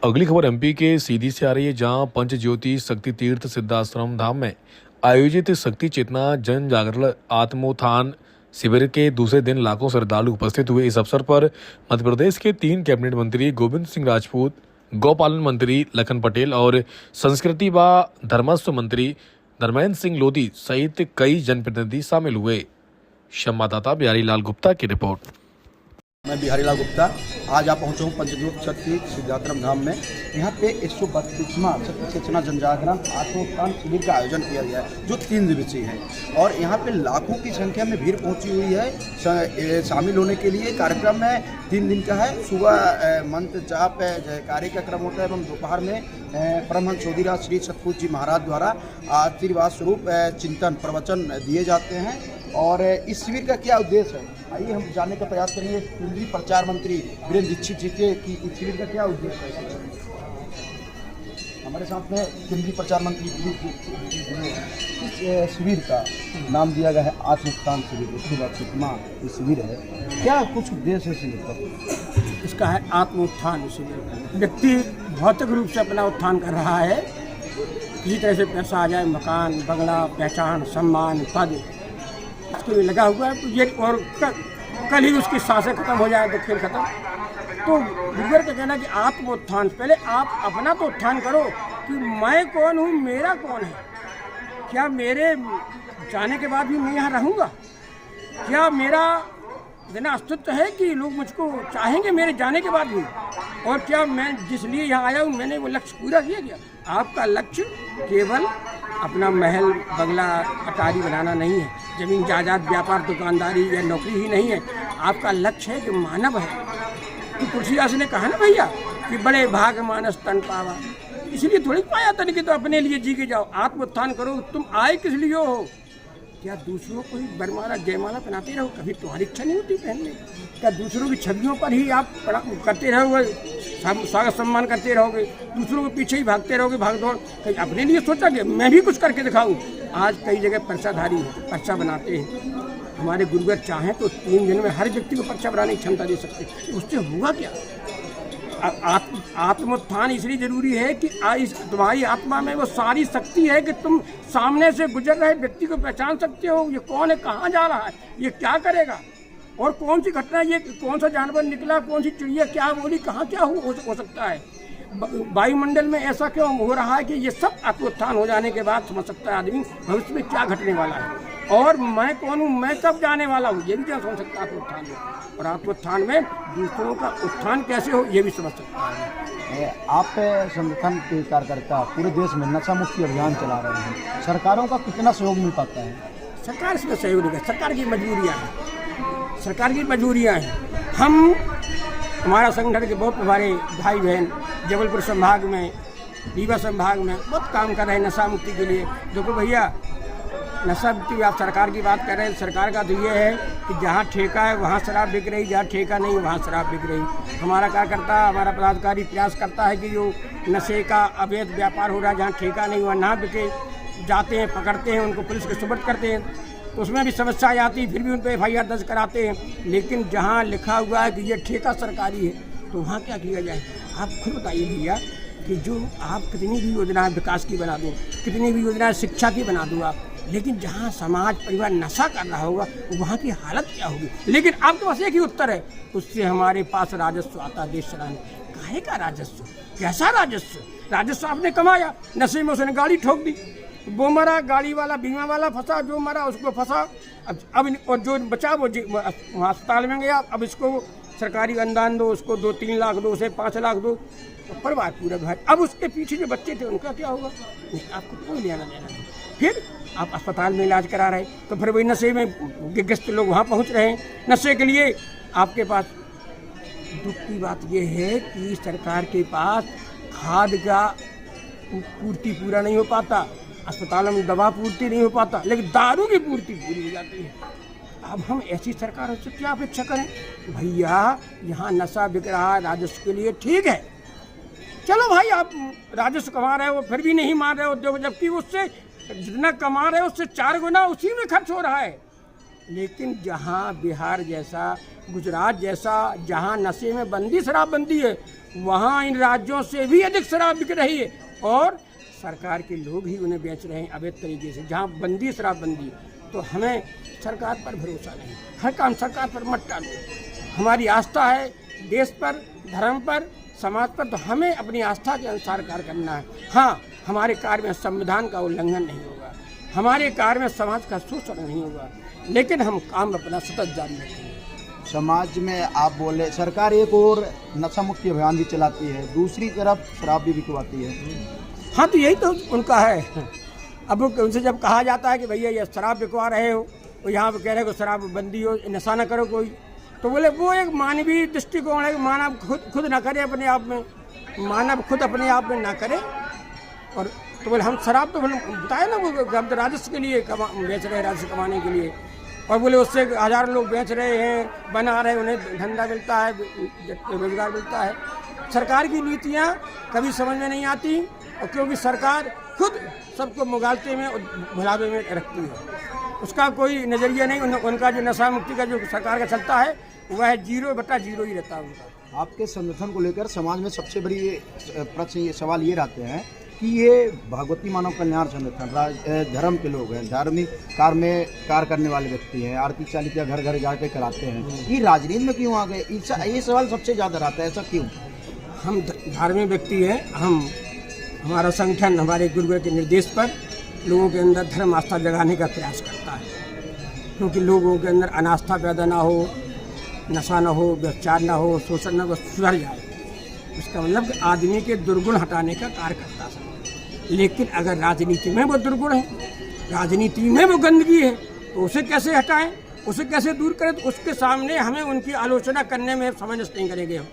अगली खबर एमपी के सीधी से आ रही है, जहां पंच ज्योति शक्ति तीर्थ सिद्धाश्रम धाम में आयोजित शक्ति चेतना जन जागरण आत्मोत्थान शिविर के दूसरे दिन लाखों श्रद्धालु उपस्थित हुए। इस अवसर पर मध्य प्रदेश के 3 कैबिनेट मंत्री गोविंद सिंह राजपूत, गौपालन मंत्री लखन पटेल और संस्कृति व धर्मस्व मंत्री धर्मेंद्र सिंह लोधी सहित कई जनप्रतिनिधि शामिल हुए। संवाददाता बिहारी लाल गुप्ता की रिपोर्ट। मैं बिहारी लाल गुप्ता आज आप पहुंचा हूँ पंचज्योत शक्ति सिद्धाश्रम धाम में। यहाँ पे 132वां शक्ति चेतना जनजागरण आत्मोत्थान शिविर का आयोजन किया गया है, जो 3 दिवसीय है और यहाँ पे लाखों की संख्या में भीड़ पहुंची हुई है शामिल होने के लिए। कार्यक्रम में 3 दिन का है। सुबह मंत्र जाप जयकारे का क्रम होता है एवं दोपहर में परमहंस चौधरी श्री सतपुर जी महाराज द्वारा आशीर्वाद स्वरूप चिंतन प्रवचन दिए जाते हैं। और इस शिविर का क्या उद्देश्य है, आइए हम जानने का प्रयास करेंगे केंद्रीय प्रचार मंत्री वीरेंद्र दीक्षित जी के कि इस शिविर का क्या उद्देश्य है। हमारे साथ में केंद्रीय प्रचार मंत्री इस शिविर का नाम दिया गया है आत्मोत्थान शिविर। 132वां शिविर है, क्या कुछ उद्देश्य है शिविर का? इसका है आत्मोत्थान शिविर। व्यक्ति भौतिक रूप से अपना उत्थान कर रहा है, किसी तरह से पैसा आ जाए, मकान, बंगला, पहचान, सम्मान, पद उसके लिए लगा हुआ है, तो ये और कल ही उसकी सांसें खत्म हो जाए तो खेल खत्म। तो गुरुवर का कहना है कि आत्मोत्थान, पहले आप अपना तो उत्थान करो कि मैं कौन हूँ, मेरा कौन है, क्या मेरे जाने के बाद भी मैं यहाँ रहूँगा, क्या मेरा इतना अस्तित्व है कि लोग मुझको चाहेंगे मेरे जाने के बाद भी, और क्या मैं जिस लिए यहाँ आया हूँ मैंने वो लक्ष्य पूरा किया गया। आपका लक्ष्य केवल अपना महल, बंगला, अटारी बनाना नहीं है, जमीन जायदाद, व्यापार, दुकानदारी या नौकरी ही नहीं है। आपका लक्ष्य है जो मानव है। तो तुलसीदास ने कहा ना भैया कि बड़े भाग मानस तन पावा, इसलिए थोड़ी पाया तन कि तो अपने लिए जी के जाओ, आत्मोत्थान करो। तुम आए किस लिए हो? क्या दूसरों को ही बरमाला जयमाला पहनाते रहो? कभी तुम्हारी इच्छा नहीं होती पहनने? क्या दूसरों की छवियों पर ही आप करते रहोगे, स्वागत सम्मान करते रहोगे, दूसरों के पीछे ही भागते रहोगे, भाग दौड़? कहीं अपने लिए सोचा कि मैं भी कुछ करके दिखाऊं? आज कई जगह पर्चाधारी है, पर्चा बनाते हैं। हमारे गुरुवर चाहें तो 3 दिन में हर व्यक्ति को पर्चा बनाने की क्षमता दे सकते हैं। उससे हुआ क्या? आत्मोत्थान इसलिए जरूरी है कि तुम्हारी आत्मा में वो सारी शक्ति है कि तुम सामने से गुजर रहे व्यक्ति को पहचान सकते हो, ये कौन है, कहाँ जा रहा है, ये क्या करेगा, और कौन सी घटना, ये कौन सा जानवर निकला, कौन सी चिड़िया क्या बोली, कहाँ क्या हो सकता है, वायुमंडल में ऐसा क्यों हो रहा है, कि ये सब आत्मोत्थान हो जाने के बाद समझ सकता है आदमी भविष्य में क्या घटने वाला है, और मैं कौन हूँ, मैं कब जाने वाला हूँ, ये भी क्या समझ सकता है आत्मोत्थान में। और आत्मोत्थान में दूसरों का उत्थान कैसे हो ये भी समझ सकता है। आप संगठन के कार्यकर्ता पूरे देश में नशा मुक्ति अभियान चला रहे हैं, सरकारों का कितना सहयोग मिल पाता है? सरकार इसमें सहयोग नहीं है, सरकार की मजबूरियाँ हैं, सरकार की मजबूरियाँ हैं। हमारा संगठन के बहुत हमारे भाई बहन जबलपुर संभाग में, रीवा संभाग में बहुत काम कर रहे हैं नशा मुक्ति के लिए। देखो भैया, नशा मुक्ति आप सरकार की बात कर रहे हैं, सरकार का तो ये है कि जहाँ ठेका है वहाँ शराब बिक रही, जहाँ ठेका नहीं वहाँ शराब बिक रही। हमारा क्या करता है, हमारा पदाधिकारी प्रयास करता है कि जो नशे का अवैध व्यापार हो रहा है, जहाँ ठेका नहीं वहाँ ना बिके, जाते हैं, पकड़ते हैं, उनको पुलिस के सुपुर्द करते हैं, तो उसमें भी समस्या आती है, फिर भी उन पर FIR दर्ज कराते हैं। लेकिन जहाँ लिखा हुआ है कि ये ठेका सरकारी है, तो वहाँ क्या किया जाए? आप खुद बताइए भैया कि जो आप कितनी भी योजनाएं विकास की बना दो, कितनी भी योजनाएं शिक्षा की बना दो आप, लेकिन जहाँ समाज परिवार नशा कर रहा होगा वहाँ की हालत क्या होगी? लेकिन आपके पास एक ही उत्तर है, उससे हमारे पास राजस्व आता देश चलाने। काहे का राजस्व? कैसा राजस्व? राजस्व आपने कमाया, नशे में उसने गाड़ी ठोक दी, वो मरा, गाड़ी वाला बीमा वाला फंसा, जो मरा उसको फंसा, अब और जो बचा वो अस्पताल में गया, अब इसको सरकारी अनुदान दो, उसको 2-3 लाख दो, उसे 5 लाख दो, तो परिवार पूरा घर। अब उसके पीछे जो बच्चे थे उनका क्या होगा? नहीं, आपको कोई लेना देना नहीं। फिर आप अस्पताल में इलाज करा रहे, तो फिर वही नशे में ग्रस्त लोग वहाँ पहुँच रहे हैं नशे के लिए। आपके पास दुख की बात यह है कि सरकार के पास खाद का पूर्ति पूरा नहीं हो पाता, अस्पतालों में दवा पूर्ति नहीं हो पाता, लेकिन दारू की पूर्ति पूरी हो जाती है। अब हम ऐसी सरकार से क्या अपेक्षा करें? भैया, यहाँ नशा बिक रहा है राजस्व के लिए, ठीक है, चलो भाई आप राजस्व कमा रहे हो, फिर भी नहीं मान रहे हो उद्योग, जबकि उससे जितना कमा रहे हो उससे 4 गुना उसी में खर्च हो रहा है। लेकिन जहाँ बिहार जैसा, गुजरात जैसा, जहाँ नशे में बंदी शराबबंदी है, वहाँ इन राज्यों से भी अधिक शराब बिक रही है और सरकार के लोग ही उन्हें बेच रहे हैं अवैध तरीके से। जहाँ बंदी शराबबंदी है, तो हमें सरकार पर भरोसा नहीं, हर काम सरकार पर मत डालो। हमारी आस्था है देश पर, धर्म पर, समाज पर, तो हमें अपनी आस्था के अनुसार कार्य करना है। हाँ, हमारे कार्य में संविधान का उल्लंघन नहीं होगा, हमारे कार्य में समाज का शोषण नहीं होगा, लेकिन हम काम अपना सतत जारी रखेंगे। समाज में आप बोले सरकार एक और नशा मुक्ति अभियान भी चलाती है, दूसरी तरफ शराब भी बिकवाती है। हाँ, तो यही तो उनका है। अब उनसे जब कहा जाता है कि भैया ये शराब बिकवा रहे हो, तो यहाँ पर कह रहे हो शराब बंदी हो, नशा न करो कोई, तो बोले वो एक मानवीय दृष्टिकोण है कि मानव खुद ना करे अपने आप में, मानव खुद अपने आप में ना करे। और तो बोले हम शराब तो बताए ना, वो हम तो राजस्व के लिए बेच रहे हैं, राजस्व कमाने के लिए, और बोले उससे हजारों लोग बेच रहे हैं, बना रहे हैं, उन्हें धंधा मिलता है, रोजगार मिलता है। सरकार की नीतियाँ कभी समझ में नहीं आती, और क्योंकि सरकार खुद सबको मुगालते में और भुलावे में रखती है, उसका कोई नज़रिया नहीं। उनका जो नशा मुक्ति का जो सरकार का चलता है वह 0/0 ही रहता है उनका। आपके संगठन को लेकर समाज में सबसे बड़ी प्रश्न ये सवाल ये रहते हैं कि ये भगवती मानव कल्याण संगठन धर्म के लोग हैं, धार्मिक कार्य में कार्य करने वाले व्यक्ति हैं, आरती चालिका घर घर जाके कराते हैं, ये राजनीति में क्यों आ गए? ये सवाल सबसे ज़्यादा रहता है, ऐसा क्यों? हम धार्मिक व्यक्ति हैं, हमारा संगठन हमारे गुरुदेव के निर्देश पर लोगों के अंदर धर्म आस्था जगाने का प्रयास करता है, क्योंकि लोगों के अंदर अनास्था पैदा ना हो, नशा ना हो, व्यभिचार ना हो, शोषण ना हो, सुधर जाए। इसका मतलब आदमी के दुर्गुण हटाने का कार्य करता है। लेकिन अगर राजनीति में वो दुर्गुण है, राजनीति में वो गंदगी है, तो उसे कैसे हटाएं, उसे कैसे दूर करें? तो उसके सामने हमें उनकी आलोचना करने में समंजस नहीं करेंगे हम।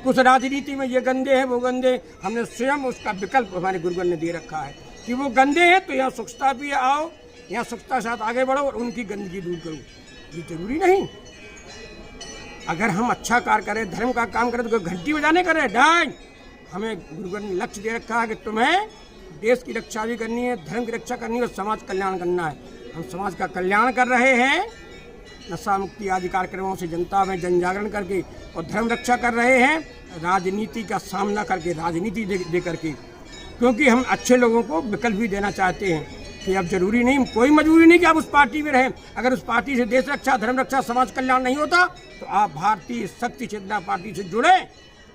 कुछ राजनीति में ये गंदे हैं, वो गंदे, हमने स्वयं उसका विकल्प हमारे गुरुगण ने दे रखा है कि वो गंदे हैं तो यहाँ स्वच्छता भी आओ, यहाँ स्वच्छता के साथ आगे बढ़ो और उनकी गंदगी दूर करो। ये जरूरी नहीं। अगर हम अच्छा कार्य करें, धर्म का काम करें, तो घंटी बजाने करें डांग। हमें गुरुगण ने लक्ष्य दे रखा है कि तुम्हें देश की रक्षा भी करनी है, धर्म की रक्षा करनी है और समाज कल्याण करना है। हम समाज का कल्याण कर रहे हैं, नशा मुक्ति आदि कार्यक्रमों से जनता में जन जागरण करके, और धर्म रक्षा कर रहे हैं राजनीति का सामना करके, राजनीति दे करके, क्योंकि हम अच्छे लोगों को विकल्प भी देना चाहते हैं कि अब जरूरी नहीं, कोई मजबूरी नहीं कि आप उस पार्टी में रहें। अगर उस पार्टी से देश रक्षा, धर्म रक्षा, समाज कल्याण नहीं होता तो आप भारतीय शक्ति चेतना पार्टी से जुड़े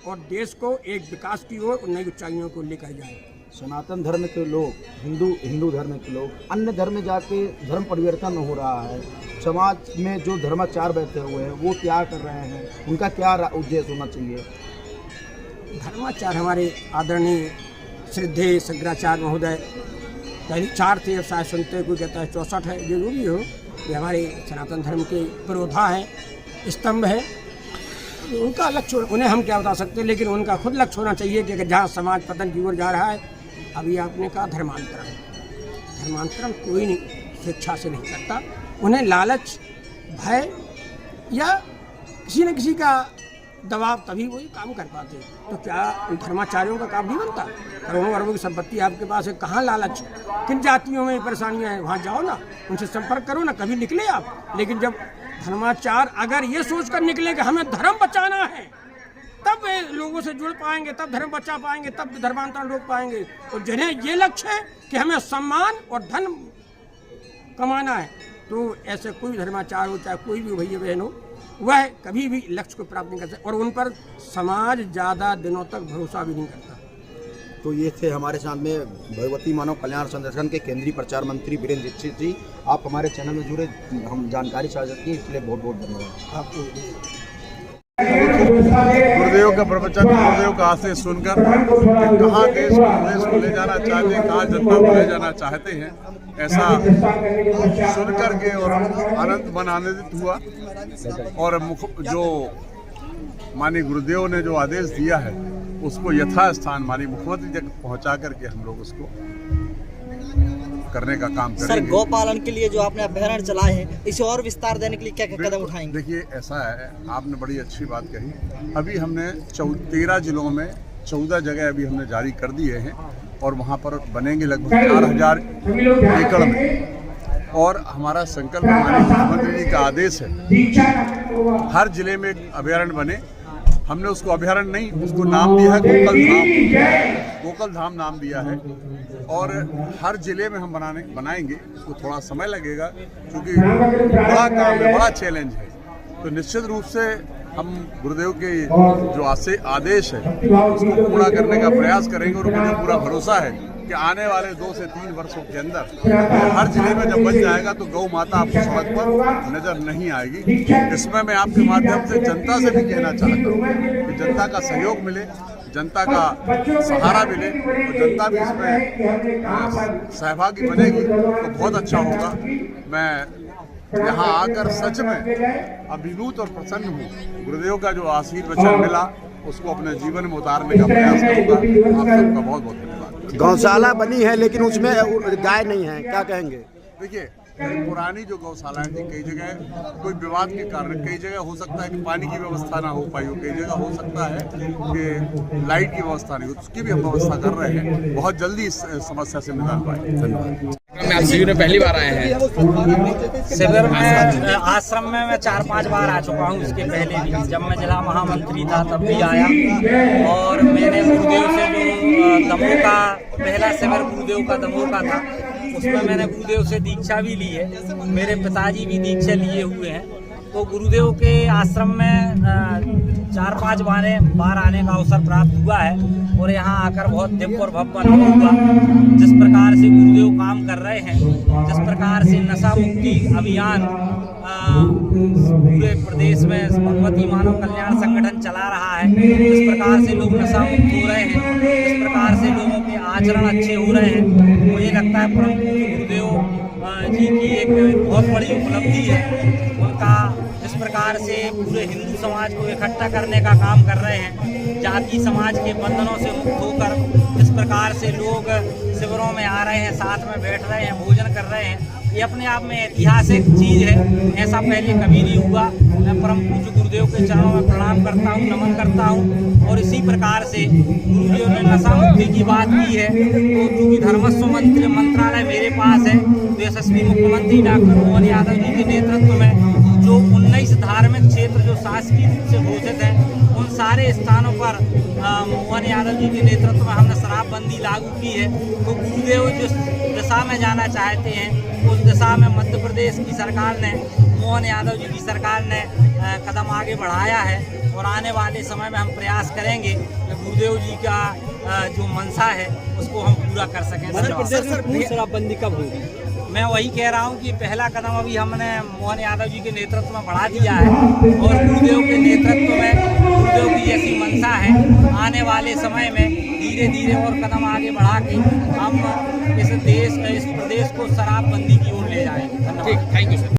और देश को एक विकास की ओर नई ऊंचाइयों को लेकर जाएं। सनातन धर्म के लोग, हिंदू धर्म के लोग अन्य धर्म में जाके धर्म परिवर्तन हो रहा है। समाज में जो धर्माचार बैठे हुए हैं वो क्या कर रहे हैं, उनका क्या उद्देश्य होना चाहिए? धर्माचार हमारे आदरणीय श्रद्धेय शंकराचार्य महोदय पहले 4 थे, अब शायद सुनते कोई कहता है 64 है, जरूरी हो। ये हमारे सनातन धर्म के पुरोधा है, स्तंभ है। उनका लक्ष्य, उन्हें हम क्या बता सकते हैं, लेकिन उनका खुद लक्ष्य होना चाहिए कि जहाँ समाज पतन की ओर जा रहा है, अभी आपने कहा धर्मांतरण कोई नहीं स्वेच्छा से नहीं करता। उन्हें लालच, भय या किसी न किसी का दबाव, तभी वही काम कर पाते। तो क्या धर्माचार्यों का काम नहीं बनता? करोड़ों अरबों की संपत्ति आपके पास है, कहाँ लालच? किन जातियों में परेशानियाँ हैं, वहाँ जाओ ना, उनसे संपर्क करो ना, कभी निकले आप। लेकिन जब धर्माचार अगर ये सोच कर निकले कि हमें धर्म बचाना है, तब वे लोगों से जुड़ पाएंगे, तब धर्म बचा पाएंगे, तब धर्मांतरण रोक पाएंगे। और जिन्हें ये लक्ष्य है कि हमें सम्मान और धन कमाना है, तो ऐसे कोई धर्माचार हो, चाहे कोई भी भैया बहन हो, वह कभी भी लक्ष्य को प्राप्त नहीं कर सकते, और उन पर समाज ज़्यादा दिनों तक भरोसा भी नहीं करता। तो ये थे हमारे साथ में भगवती मानव कल्याण संगठन के केंद्रीय प्रचार मंत्री वीरेंद्र दीक्षित जी। आप हमारे चैनल में जुड़े, हम जानकारी साझा की, इसलिए बहुत बहुत धन्यवाद आपको। गुरुदेव का प्रवचन, गुरुदेव का आशीष सुनकर कहाँ देश को ले जाना चाहते हैं, कहाँ जनता को ले जाना चाहते हैं, ऐसा सुनकर के और आनंद मन आनंदित हुआ। और जो माननीय गुरुदेव ने जो आदेश दिया है उसको यथास्थान माननीय मुख्यमंत्री तक पहुँचा करके हम लोग उसको करने का काम करेंगे। सर, गौपालन के लिए जो आपने अभ्यारण्य चलाए हैं, इसे और विस्तार देने के लिए क्या क्या कदम उठाएंगे? देखिए, ऐसा है, आपने बड़ी अच्छी बात कही। अभी हमने 13 जिलों में 14 जगह अभी हमने जारी कर दिए हैं, और वहाँ पर बनेंगे लगभग 4000 एकड़ में। और हमारा संकल्प माननीय मुख्यमंत्री जी का आदेश है हर जिले में एक अभयारण्य बने। हमने उसको अभयारण्य नहीं, उसको नाम दिया है गोकल धाम। गोकल धाम नाम दिया है और हर जिले में हम बनाएंगे। उसको थोड़ा समय लगेगा क्योंकि बड़ा काम है, बड़ा चैलेंज है। तो निश्चित रूप से हम गुरुदेव के जो आदेश है उसको पूरा करने का प्रयास करेंगे और मुझे पूरा भरोसा है कि आने वाले 2 से 3 वर्षों के अंदर हर जिले में जब बन जाएगा तो गौ माता आपको सड़क पर नजर नहीं आएगी। इसमें मैं आपके माध्यम से जनता से भी कहना चाहता हूँ कि जनता का सहयोग मिले, जनता का सहारा मिले और जनता भी इसमें सहभागी बनेगी तो बहुत अच्छा होगा। मैं यहाँ आकर सच में अभिभूत और प्रसन्न हूँ। गुरुदेव का जो आशीर्वचन मिला उसको अपने जीवन में उतारने का प्रयास करूँगा। आप सबका बहुत बहुत धन्यवाद। गौशाला बनी है लेकिन उसमें गाय नहीं है, क्या कहेंगे? देखिए, पुरानी जो गौशालाएं थी कई जगह कोई विवाद के कारण, कई जगह हो सकता है कि पानी की व्यवस्था ना हो पाई हो, कई जगह हो सकता है कि लाइट की व्यवस्था नहीं हो, उसकी भी हम व्यवस्था कर रहे हैं। बहुत जल्दी इस समस्या से निदान पाए। धन्यवाद। आप शिविर में पहली बार आए हैं? शिविर में आश्रम में मैं 4-5 बार आ चुका हूँ। इसके पहले भी जब मैं जिला महामंत्री था तब भी आया और मैंने गुरुदेव से जो दमोह का पहला शिविर गुरुदेव का दमोह का था उसमें मैंने गुरुदेव से दीक्षा भी ली है। मेरे पिताजी भी दीक्षा लिए हुए हैं। तो गुरुदेव के आश्रम में 4-5 बार आने का अवसर प्राप्त हुआ है और यहाँ आकर बहुत दिव्य और भव्य अनुभव हुआ। जिस प्रकार से गुरुदेव काम कर रहे हैं, जिस प्रकार से नशा मुक्ति अभियान पूरे प्रदेश में भगवती मानव कल्याण संगठन चला रहा है, जिस प्रकार से लोग नशा मुक्त हो रहे हैं, जिस प्रकार से लोगों के आचरण अच्छे हो रहे हैं, मुझे लगता है परम पूज्य गुरुदेव जी की एक बहुत बड़ी उपलब्धि है। उनका जिस प्रकार से पूरे हिंदू समाज को इकट्ठा करने का काम कर रहे हैं, जाति समाज के बंधनों से मुक्त होकर जिस प्रकार से लोग शिविरों में आ रहे हैं, साथ में बैठ रहे हैं, भोजन कर रहे हैं, ये अपने आप में ऐतिहासिक चीज़ है। ऐसा पहले कभी नहीं हुआ। मैं परम पूज्य गुरुदेव के चरणों में प्रणाम करता हूँ, नमन करता हूँ। और इसी प्रकार से गुरुदेव ने नशा मुक्ति की बात की है तो चूँकि धर्मस्व मंत्रालय मेरे पास है तो यशस्वी मुख्यमंत्री डॉक्टर मोहन यादव जी के नेतृत्व में जो 19 धार्मिक क्षेत्र जो शासकीय रूप से घोषित हैं उन सारे स्थानों पर मोहन यादव जी के नेतृत्व में हमने शराबबंदी लागू की है। तो गुरुदेव जिस दिशा में जाना चाहते हैं उस दिशा में मध्य प्रदेश की सरकार ने, मोहन यादव जी की सरकार ने कदम आगे बढ़ाया है और आने वाले समय में हम प्रयास करेंगे कि गुरुदेव जी का जो मनसा है उसको हम पूरा कर सकें। शराबबंदी कब होगी? मैं वही कह रहा हूँ कि पहला कदम अभी हमने मोहन यादव जी के नेतृत्व में बढ़ा दिया है और गुरुदेव के नेतृत्व में गुरुदेव की ऐसी मंशा है आने वाले समय में धीरे धीरे और कदम आगे बढ़ा के हम इस प्रदेश को शराबबंदी की ओर ले जाएंगे। ठीक, थैंक यू सर।